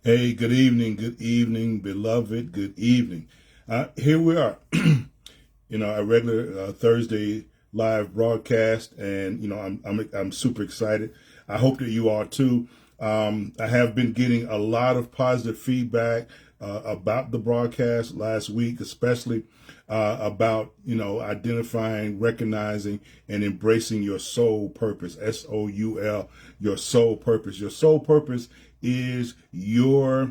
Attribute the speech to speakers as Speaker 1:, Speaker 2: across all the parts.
Speaker 1: Hey, good evening, beloved, good evening. Here we are, our regular Thursday live broadcast, and I'm super excited. I hope that you are too. I have been getting a lot of positive feedback about the broadcast last week, especially about identifying, recognizing, and embracing your soul purpose. SOUL, your soul purpose. Your soul purpose is your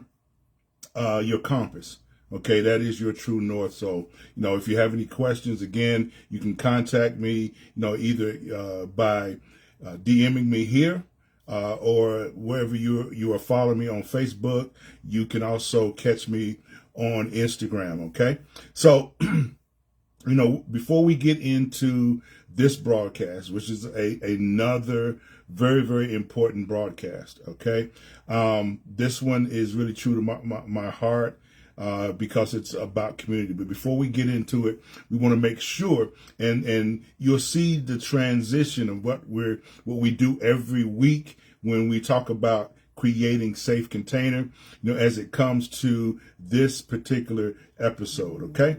Speaker 1: compass. Okay, that is your true north. So, if you have any questions, again, you can contact me, either by DMing me here or wherever you are following me on Facebook. You can also catch me on Instagram. Okay, so before we get into this broadcast, which is another very, very important broadcast, okay? This one is really true to my heart because it's about community. But before we get into it, we want to make sure, and you'll see the transition of what we do every week when we talk about creating safe container, as it comes to this particular episode, okay?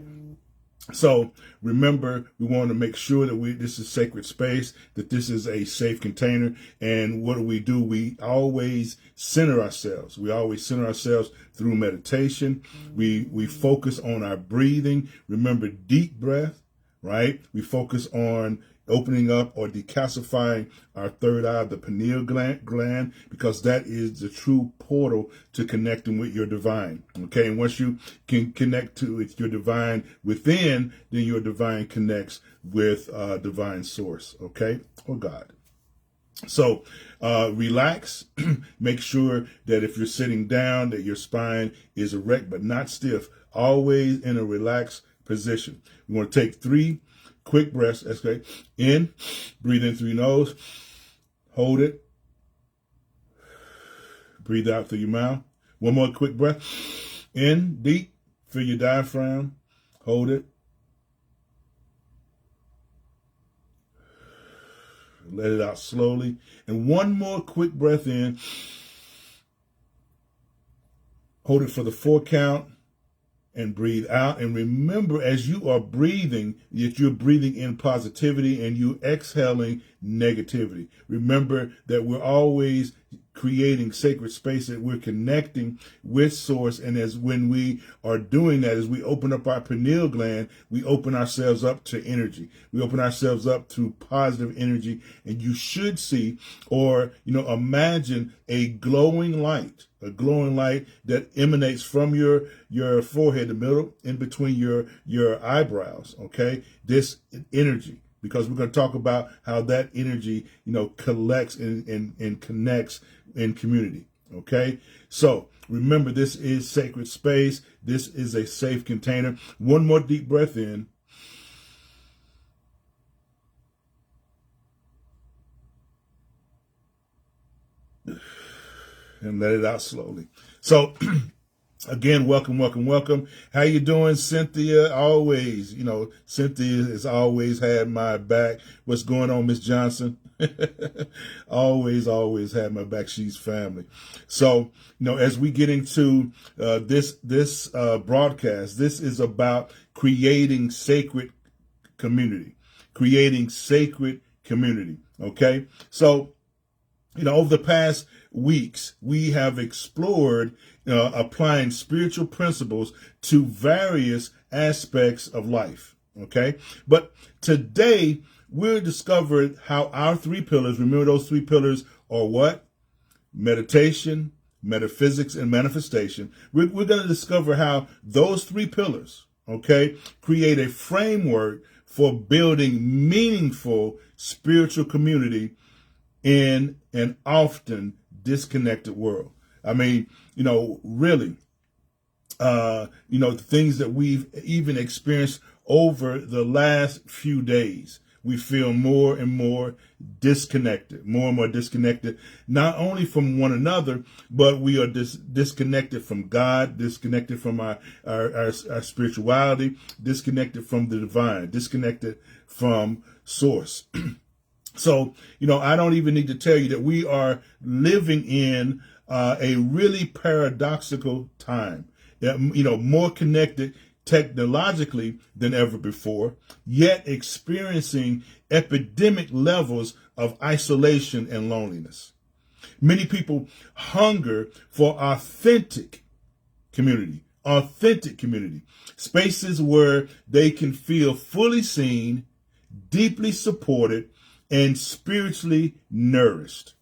Speaker 1: So remember, we want to make sure that this is sacred space, that this is a safe container. And what do? We always center ourselves. We always center ourselves through meditation. We focus on our breathing. Remember, deep breath, right? We focus on opening up or decalcifying our third eye, the pineal gland, because that is the true portal to connecting with your divine. Okay, and once you can connect to your divine within, then your divine connects with divine source. Okay, or God. So relax. Make sure that if you're sitting down, that your spine is erect but not stiff. Always in a relaxed position. We want to take 3 quick breaths. That's great. In, breathe in through your nose, hold it, breathe out through your mouth. One more quick breath. In, deep, feel your diaphragm, hold it. Let it out slowly. And one more quick breath in. Hold it for the 4 count. And breathe out. And remember, as you are breathing, that you're breathing in positivity and you exhaling negativity. Remember that we're always creating sacred space, that we're connecting with source. And when we are doing that, as we open up our pineal gland, we open ourselves up to energy. We open ourselves up to positive energy. And you should see, or, imagine a glowing light that emanates from your forehead, the middle, in between your eyebrows. Okay. This energy, because we're going to talk about how that energy, collects and connects in community. Okay. So remember, this is sacred space. This is a safe container. One more deep breath in. And let it out slowly. So again, welcome. How you doing, Cynthia? Always, Cynthia has always had my back. What's going on, Miss Johnson? always had my back. She's family. So, as we get into this broadcast, this is about creating sacred community. Okay? So, over the past weeks, we have explored applying spiritual principles to various aspects of life. Okay. But today we'll discover how our 3 pillars, remember those 3 pillars are what? Meditation, metaphysics, and manifestation. We're going to discover how those 3 pillars, okay, create a framework for building meaningful spiritual community in an often disconnected world. I mean, really, the things that we've even experienced over the last few days, we feel more and more disconnected, not only from one another, but we are disconnected from God, disconnected from our spirituality, disconnected from the divine, disconnected from source. So, I don't even need to tell you that we are living in a really paradoxical time. More connected technologically than ever before, yet experiencing epidemic levels of isolation and loneliness. Many people hunger for authentic community, spaces where they can feel fully seen, deeply supported, and spiritually nourished.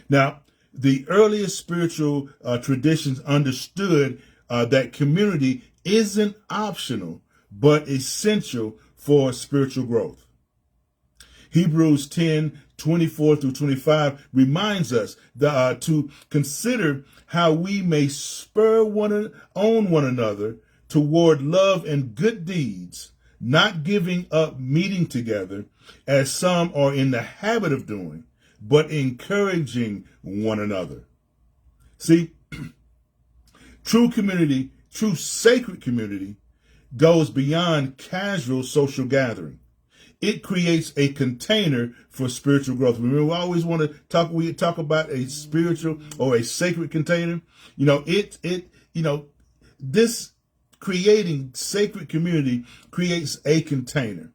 Speaker 1: Now, the earliest spiritual traditions understood that community isn't optional, but essential for spiritual growth. Hebrews 10:24-25 reminds us to consider how we may spur on one another toward love and good deeds, not giving up meeting together as some are in the habit of doing, but encouraging one another. See, true sacred community goes beyond casual social gathering. It creates a container for spiritual growth. Remember, we always want to talk about a spiritual or a sacred container. This creating sacred community creates a container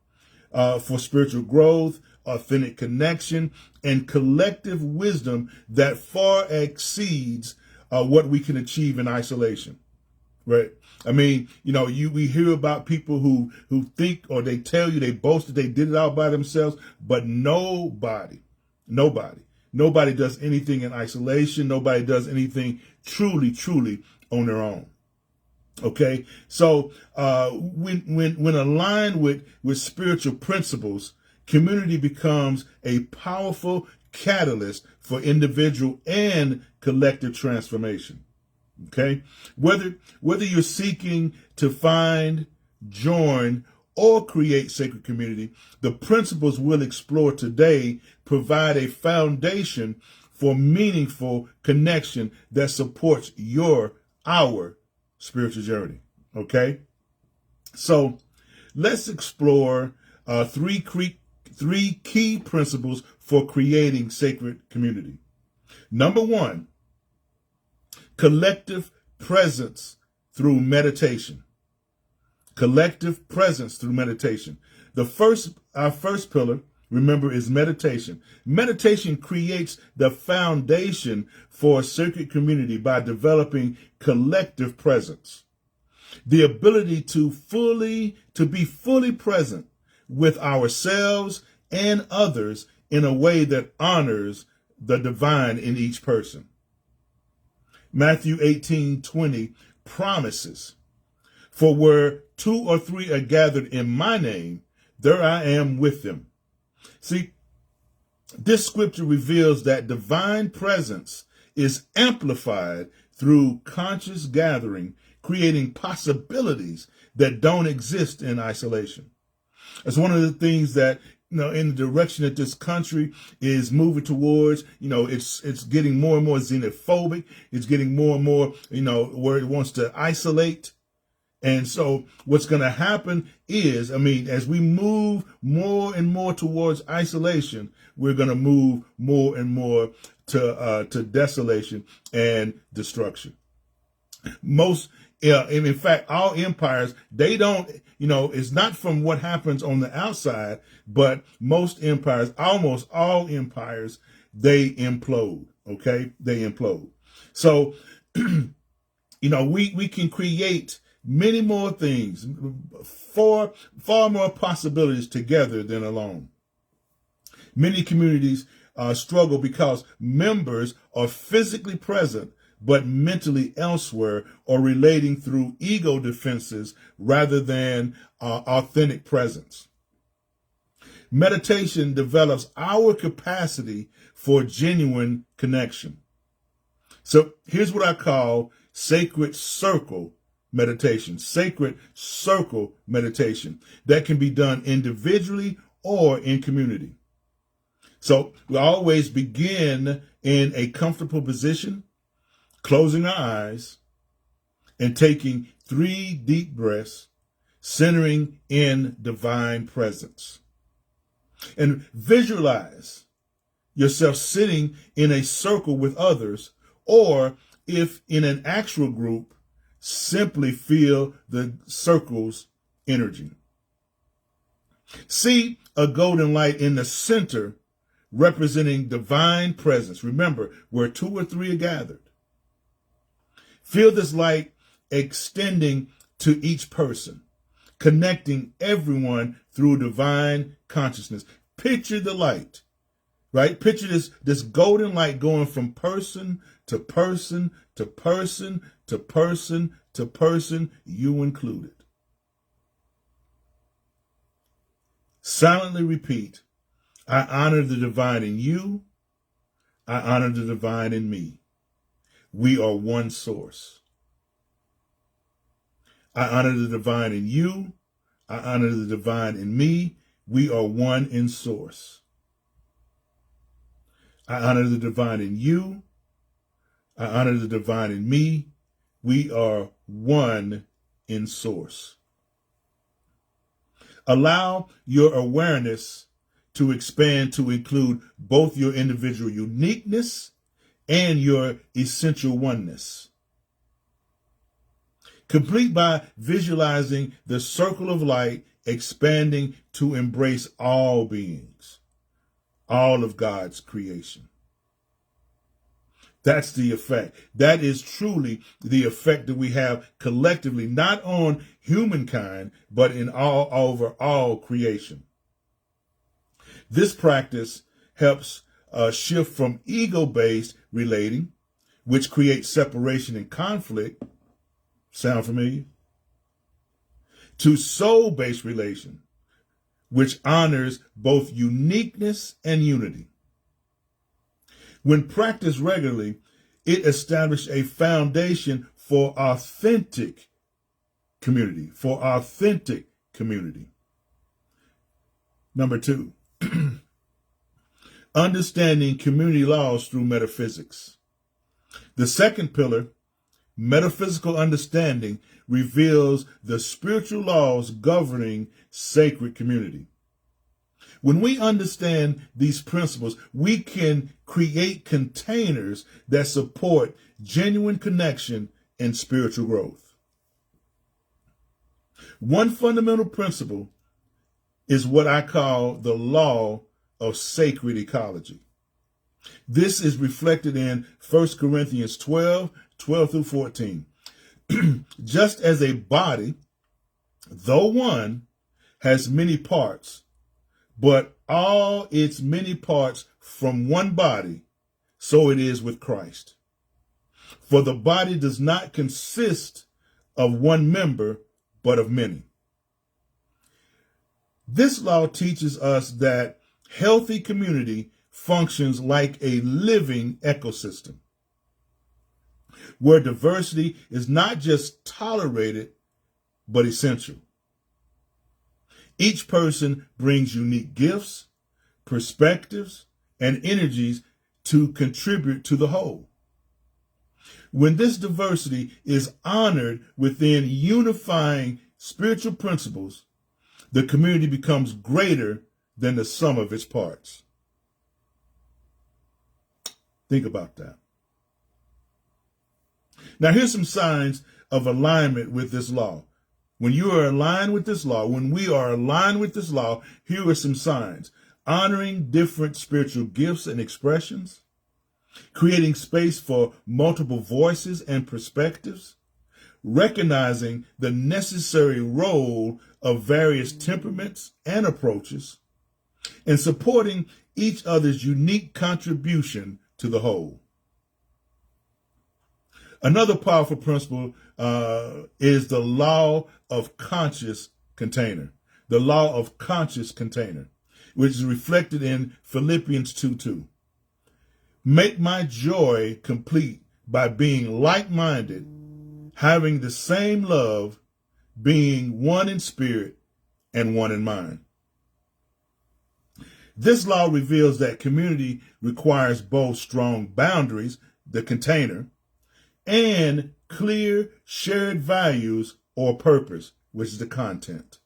Speaker 1: for spiritual growth, authentic connection, and collective wisdom that far exceeds what we can achieve in isolation. Right. I mean, we hear about people who think, or they tell you, they boast that they did it all by themselves, but nobody does anything in isolation. Nobody does anything truly on their own. Okay. So, when aligned with spiritual principles, community becomes a powerful catalyst for individual and collective transformation. Okay, whether you're seeking to find, join, or create sacred community, the principles we'll explore today provide a foundation for meaningful connection that supports our spiritual journey. Okay, so let's explore three key principles for creating sacred community. Number one, collective presence through meditation. Collective presence through meditation. Our first pillar, remember, is meditation. Meditation creates the foundation for a sacred community by developing collective presence. The ability to be fully present with ourselves and others in a way that honors the divine in each person. Matthew 18:20 promises, "For where 2 or 3 are gathered in my name, there I am with them." See, this scripture reveals that divine presence is amplified through conscious gathering, creating possibilities that don't exist in isolation. It's one of the things that, in the direction that this country is moving towards, it's getting more and more xenophobic. It's getting more and more, where it wants to isolate. And so what's going to happen is, as we move more and more towards isolation, we're going to move more and more to desolation and destruction. In fact, all empires, they don't, it's not from what happens on the outside, but most empires, almost all empires, they implode. Okay. They implode. So, we can create many more things, far more possibilities together than alone. Many communities struggle because members are physically present but mentally elsewhere, or relating through ego defenses rather than authentic presence. Meditation develops our capacity for genuine connection. So here's what I call sacred circle meditation. Sacred circle meditation that can be done individually or in community. So we always begin in a comfortable position, closing our eyes and taking 3 deep breaths, centering in divine presence. And visualize yourself sitting in a circle with others or if in an actual group, simply feel the circle's energy. See a golden light in the center representing divine presence. Remember, where 2 or 3 are gathered. Feel this light extending to each person, connecting everyone through divine consciousness. Picture the light, right? Picture this golden light going from person to person to person to person to person, you included. Silently repeat, I honor the divine in you. I honor the divine in me. We are one source. I honor the divine in you. I honor the divine in me. We are one in source. I honor the divine in you. I honor the divine in me. We are one in source. Allow your awareness to expand to include both your individual uniqueness and your essential oneness. Complete by visualizing the circle of light expanding to embrace all beings, all of God's creation. That's the effect. That is truly the effect that we have collectively, not on humankind, but in over all creation. This practice helps shift from ego-based relating, which creates separation and conflict, sound familiar, to soul-based relation, which honors both uniqueness and unity. When practiced regularly, it establishes a foundation for authentic community, Number 2, understanding community laws through metaphysics. The second pillar, metaphysical understanding, reveals the spiritual laws governing sacred community. When we understand these principles, we can create containers that support genuine connection and spiritual growth. One fundamental principle is what I call the law of sacred ecology. This is reflected in 1 Corinthians 12 through 14. Just as a body, though one, has many parts, but all its many parts from one body, so it is with Christ. For the body does not consist of one member, but of many. This law teaches us that healthy community functions like a living ecosystem, where diversity is not just tolerated, but essential. Each person brings unique gifts, perspectives, and energies to contribute to the whole. When this diversity is honored within unifying spiritual principles, the community becomes greater than the sum of its parts. Think about that. Now, here's some signs of alignment with this law. When you are aligned with this law, when we are aligned with this law, here are some signs. Honoring different spiritual gifts and expressions, creating space for multiple voices and perspectives, recognizing the necessary role of various temperaments and approaches, and supporting each other's unique contribution to the whole. Another powerful principle is the law of conscious container. The law of conscious container, which is reflected in Philippians 2:2. Make my joy complete by being like-minded, having the same love, being one in spirit and one in mind. This law reveals that community requires both strong boundaries, the container, and clear shared values or purpose, which is the content.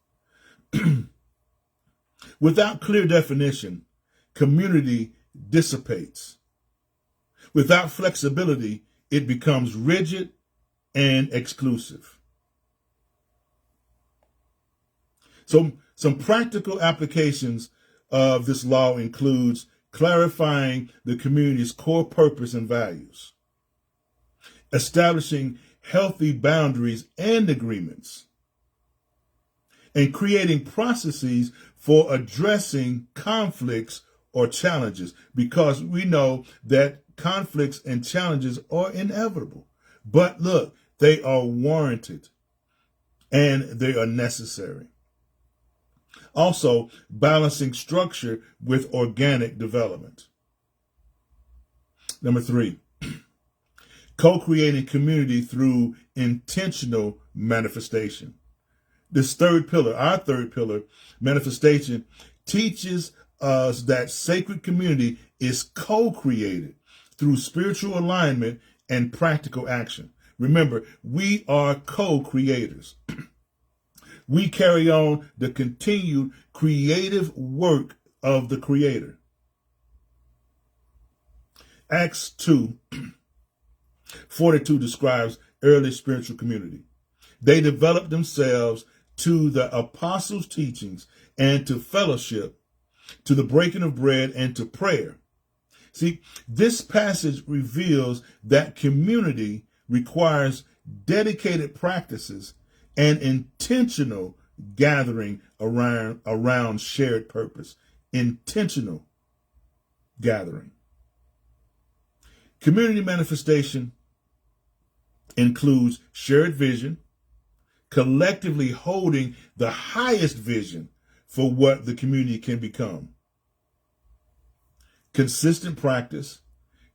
Speaker 1: Without clear definition, community dissipates. Without flexibility, it becomes rigid and exclusive. So some practical applications of this law includes clarifying the community's core purpose and values, establishing healthy boundaries and agreements, and creating processes for addressing conflicts or challenges, because we know that conflicts and challenges are inevitable. But look, they are warranted and they are necessary. Also, balancing structure with organic development. Number 3, co-creating community through intentional manifestation. This third pillar, our third pillar, manifestation, teaches us that sacred community is co-created through spiritual alignment and practical action. Remember, we are co-creators. We carry on the continued creative work of the Creator. Acts 2:42 describes early spiritual community. They developed themselves to the apostles' teachings and to fellowship, to the breaking of bread and to prayer. See, this passage reveals that community requires dedicated practices and intentional gathering around shared purpose. Intentional gathering. Community manifestation includes shared vision, collectively holding the highest vision for what the community can become. Consistent practice,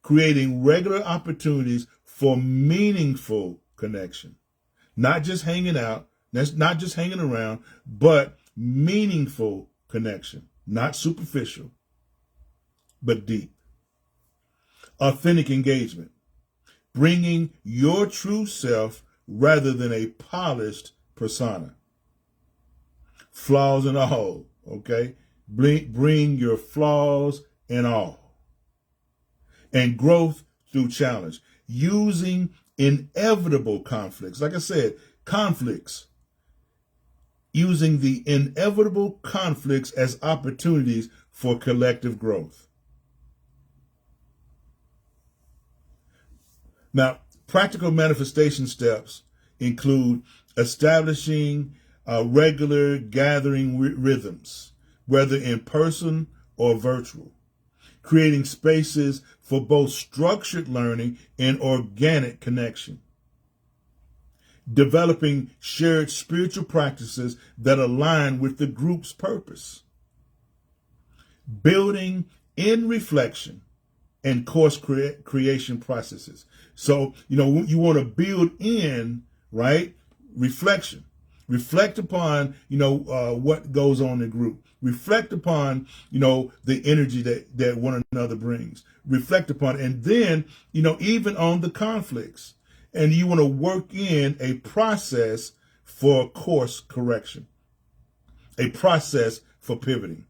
Speaker 1: creating regular opportunities for meaningful connection. Not just hanging out, that's not just hanging around, but meaningful connection. Not superficial, but deep. Authentic engagement, bringing your true self rather than a polished persona. Flaws and all, okay? Bring your flaws and all. And growth through challenge, using inevitable conflicts. Like I said, conflicts. Using the inevitable conflicts as opportunities for collective growth. Now, practical manifestation steps include establishing regular gathering rhythms, whether in person or virtual, creating spaces for both structured learning and organic connection, developing shared spiritual practices that align with the group's purpose, building in reflection and course creation processes. So, you want to build in, right, reflection. Reflect upon, what goes on in the group. Reflect upon, the energy that one another brings. Reflect upon, and then, even on the conflicts. And you want to work in a process for course correction, a process for pivoting.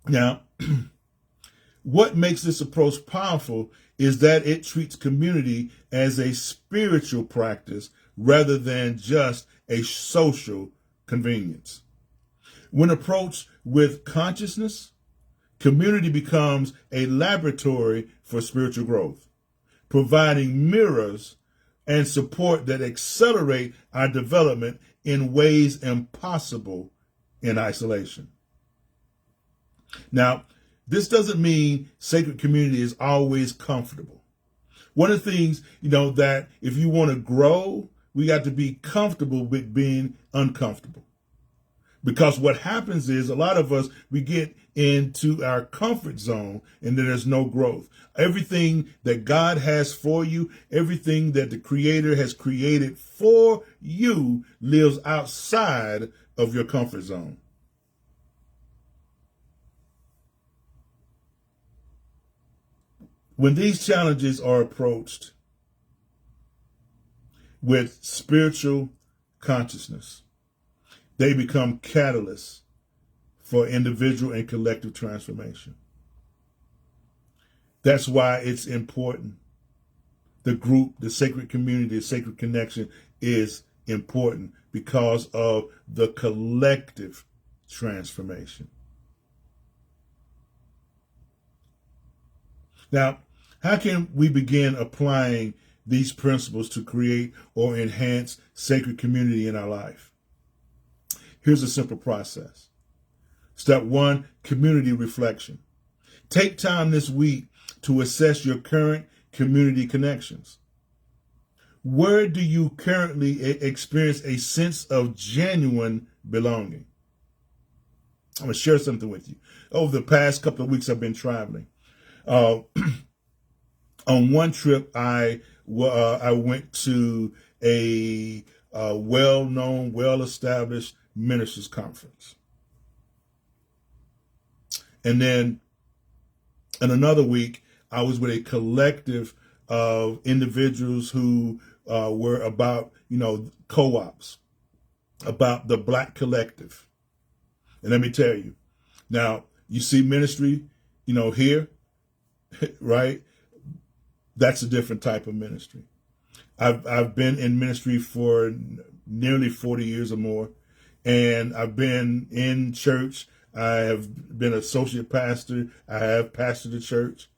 Speaker 1: Now, what makes this approach powerful is that it treats community as a spiritual practice rather than just a social convenience. When approached with consciousness, community becomes a laboratory for spiritual growth, providing mirrors and support that accelerate our development in ways impossible in isolation. Now, this doesn't mean sacred community is always comfortable. One of the things, that if you want to grow, we got to be comfortable with being uncomfortable. Because what happens is a lot of us, we get into our comfort zone and then there's no growth. Everything that God has for you, everything that the Creator has created for you lives outside of your comfort zone. When these challenges are approached with spiritual consciousness, they become catalysts for individual and collective transformation. That's why it's important. The group, the sacred community, the sacred connection is important because of the collective transformation. Now, how can we begin applying these principles to create or enhance sacred community in our life? Here's a simple process. Step 1, community reflection. Take time this week to assess your current community connections. Where do you currently experience a sense of genuine belonging? I'm going to share something with you. Over the past couple of weeks, I've been traveling. On one trip, I went to a well-known, well-established ministers conference. And then in another week, I was with a collective of individuals who were about, co-ops, about the Black collective. And let me tell you, now you see ministry, here, right? That's a different type of ministry. I've been in ministry for nearly 40 years or more, and I've been in church. I have been associate pastor. I have pastored the church,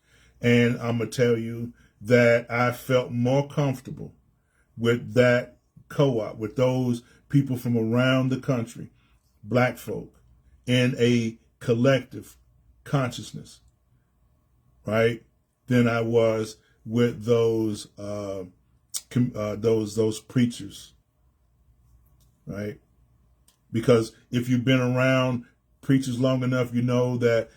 Speaker 1: and I'm gonna tell you that I felt more comfortable with that co-op, with those people from around the country, Black folk, in a collective consciousness, right, than I was with those preachers, right? Because if you've been around preachers long enough, you know that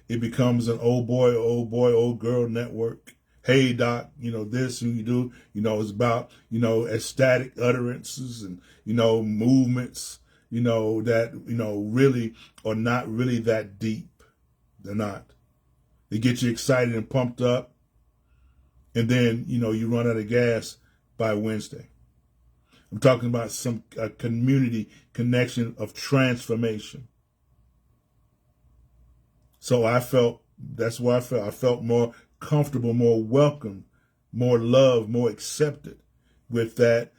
Speaker 1: it becomes an old boy, old girl network. Hey, doc, this and you do, it's about, ecstatic utterances and, movements, that, really are not really that deep. They're not. They get you excited and pumped up. And then, you run out of gas by Wednesday. I'm talking about some community connection of transformation. So that's where I felt more comfortable, more welcome, more loved, more accepted with that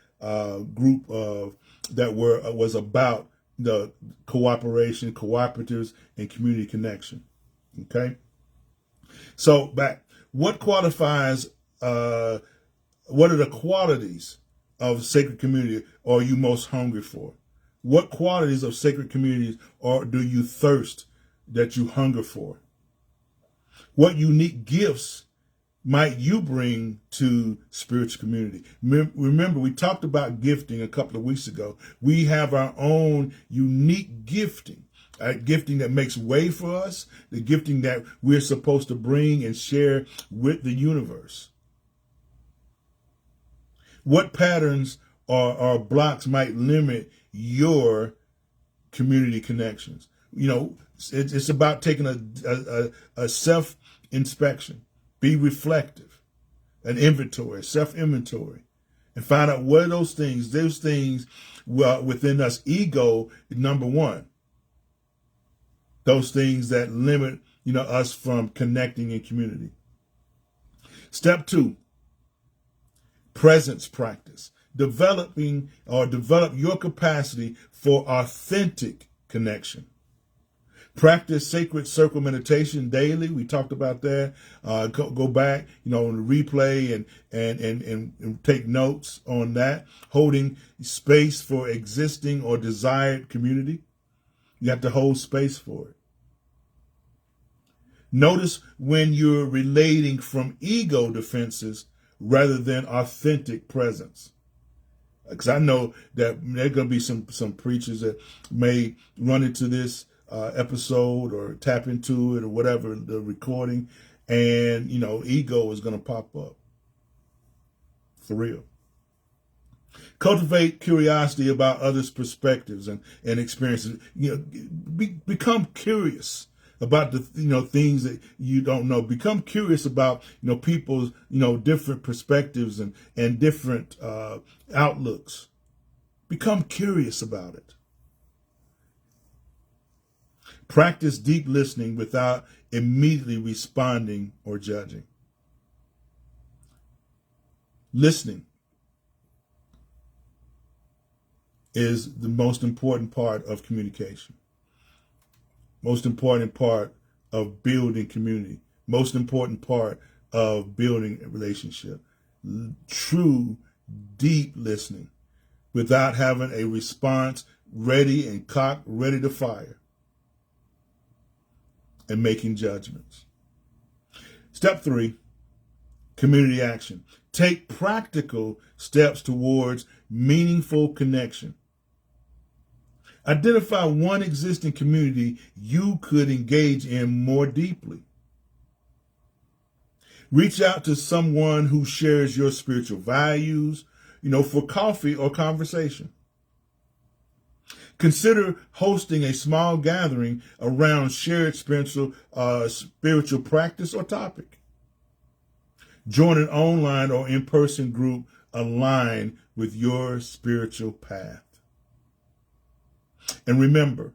Speaker 1: group of that was about the cooperation, cooperatives, and community connection. Okay. So back, what qualifies? What are the qualities of sacred community are you most hungry for? What qualities of sacred communities do you thirst that you hunger for? What unique gifts might you bring to spiritual community? Remember, we talked about gifting a couple of weeks ago. We have our own unique gifting, a gifting that makes way for us, the gifting that we're supposed to bring and share with the universe. What patterns or blocks might limit your community connections? It's about taking a self-inspection, be reflective, an inventory, self-inventory, and find out what are those things within us. Ego, number one, those things that limit, us from connecting in community. Step 2, presence practice. Develop your capacity for authentic connection. Practice sacred circle meditation daily. We talked about that. Go back, on the replay and take notes on that. Holding space for existing or desired community. You have to hold space for it. Notice when you're relating from ego defenses rather than authentic presence. Because I know that there are going to be some preachers that may run into this episode or tap into it or whatever, the recording, and, ego is going to pop up. For real. Cultivate curiosity about others' perspectives and experiences. Become curious about the things that you don't know. Become curious about people's different perspectives and different outlooks. Become curious about it. Practice deep listening without immediately responding or judging. Listening is the most important part of communication, most important part of building community, most important part of building a relationship. True, deep listening without having a response ready and cocked, ready to fire, and making judgments. Step 3, community action. Take practical steps towards meaningful connection. Identify one existing community you could engage in more deeply. Reach out to someone who shares your spiritual values, for coffee or conversation. Consider hosting a small gathering around shared spiritual practice or topic. Join an online or in-person group aligned with your spiritual path. And remember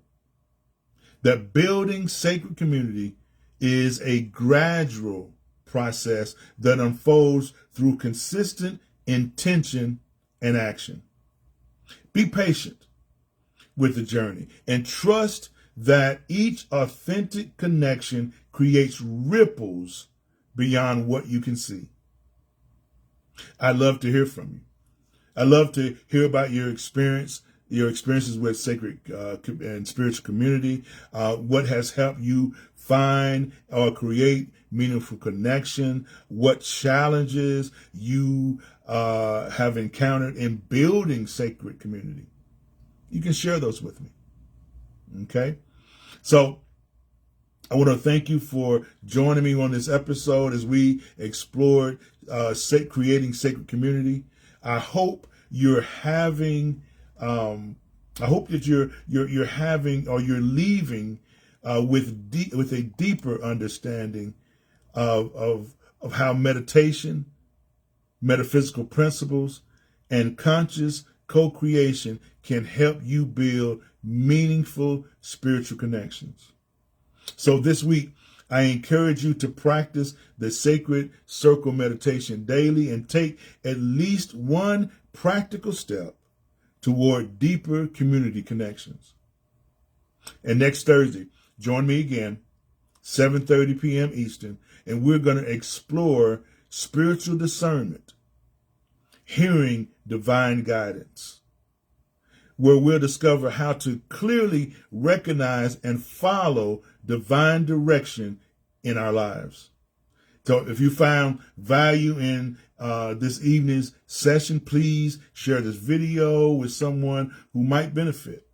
Speaker 1: that building sacred community is a gradual process that unfolds through consistent intention and action. Be patient with the journey and trust that each authentic connection creates ripples beyond what you can see. I'd love to hear from you. I'd love to hear about your experiences with sacred and spiritual community, what has helped you find or create meaningful connection, what challenges you have encountered in building sacred community. You can share those with me. Okay? So I want to thank you for joining me on this episode as we explored creating sacred community. I hope you're having I hope that you're having or you're leaving with a deeper understanding of how meditation, metaphysical principles, and conscious co-creation can help you build meaningful spiritual connections. So this week, I encourage you to practice the sacred circle meditation daily and take at least one practical step toward deeper community connections. And next Thursday, join me again, 7:30 p.m. Eastern, and we're going to explore spiritual discernment, hearing divine guidance, where we'll discover how to clearly recognize and follow divine direction in our lives. So if you found value in this evening's session, please share this video with someone who might benefit.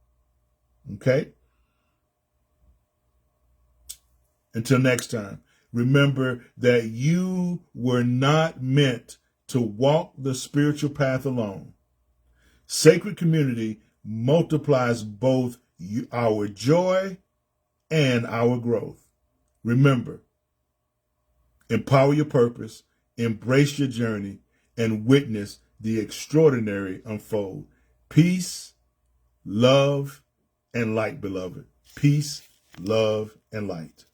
Speaker 1: Okay? Until next time, remember that you were not meant to walk the spiritual path alone. Sacred community multiplies both our joy and our growth. Remember, empower your purpose, embrace your journey, and witness the extraordinary unfold. Peace, love, and light, beloved. Peace, love, and light.